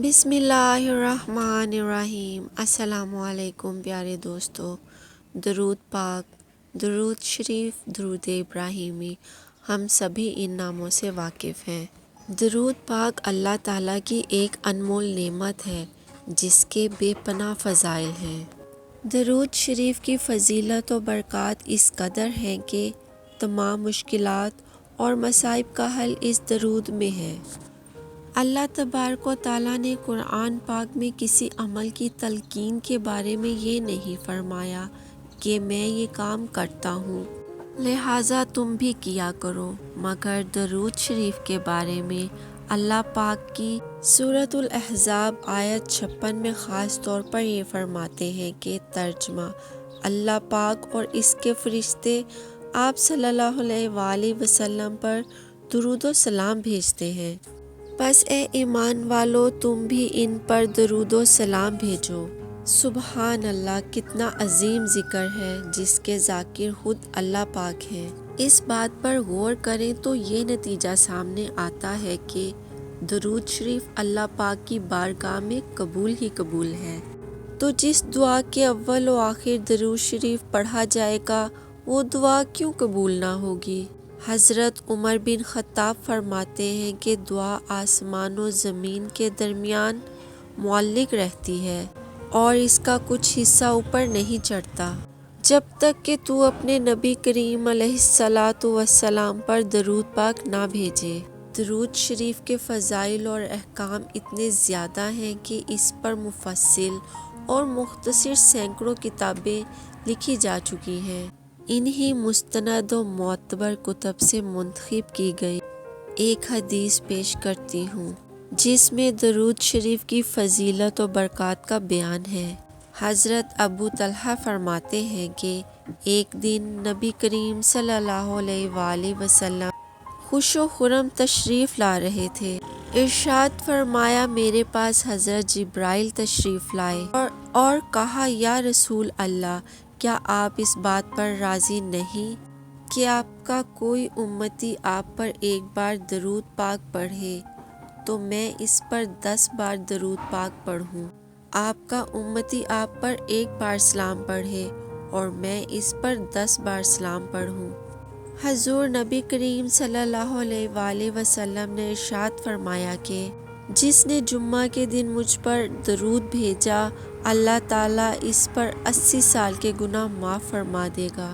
بسم اللہ الرحمن الرحیم۔ السلام علیکم پیارے دوستو۔ درود پاک، درود شریف، درود ابراہیمی، ہم سبھی ان ناموں سے واقف ہیں۔ درود پاک اللہ تعالیٰ کی ایک انمول نعمت ہے جس کے بے پناہ فضائل ہیں۔ درود شریف کی فضیلت و برکات اس قدر ہیں کہ تمام مشکلات اور مصائب کا حل اس درود میں ہے۔ اللہ تبارک و تعالیٰ نے قرآن پاک میں کسی عمل کی تلقین کے بارے میں یہ نہیں فرمایا کہ میں یہ کام کرتا ہوں لہٰذا تم بھی کیا کرو، مگر درود شریف کے بارے میں اللہ پاک کی سورۃ الاحزاب آیت 56 میں خاص طور پر یہ فرماتے ہیں کہ ترجمہ: اللہ پاک اور اس کے فرشتے آپ صلی اللہ علیہ وآلہ وسلم پر درود و سلام بھیجتے ہیں، پس اے ایمان والو تم بھی ان پر درود و سلام بھیجو۔ سبحان اللہ، کتنا عظیم ذکر ہے جس کے ذاکر خود اللہ پاک ہیں۔ اس بات پر غور کریں تو یہ نتیجہ سامنے آتا ہے کہ درود شریف اللہ پاک کی بارگاہ میں قبول ہی قبول ہے۔ تو جس دعا کے اول و آخر درود شریف پڑھا جائے گا وہ دعا کیوں قبول نہ ہوگی؟ حضرت عمر بن خطاب فرماتے ہیں کہ دعا آسمان و زمین کے درمیان معلق رہتی ہے اور اس کا کچھ حصہ اوپر نہیں چڑھتا جب تک کہ تو اپنے نبی کریم علیہ الصلاۃ والسلام پر درود پاک نہ بھیجے۔ درود شریف کے فضائل اور احکام اتنے زیادہ ہیں کہ اس پر مفصل اور مختصر سینکڑوں کتابیں لکھی جا چکی ہیں۔ انہی مستند و معتبر کتب سے منتخب کی گئی ایک حدیث پیش کرتی ہوں جس میں درود شریف کی فضیلت و برکات کا بیان ہے۔ حضرت ابو طلحہ فرماتے ہیں کہ ایک دن نبی کریم صلی اللہ علیہ وآلہ وسلم خوش و خرم تشریف لا رہے تھے۔ ارشاد فرمایا میرے پاس حضرت جبرائیل تشریف لائے اور کہا یا رسول اللہ، کیا آپ اس بات پر راضی نہیں کہ آپ کا کوئی امتی آپ پر ایک بار درود پاک پڑھے تو میں اس پر 10 بار درود پاک پڑھوں؟ آپ کا امتی آپ پر ایک بار سلام پڑھے اور میں اس پر 10 بار سلام پڑھوں؟ حضور نبی کریم صلی اللہ علیہ وآلہ وسلم نے ارشاد فرمایا کہ جس نے جمعہ کے دن مجھ پر درود بھیجا اللہ تعالیٰ اس پر 80 سال کے گناہ معاف فرما دے گا۔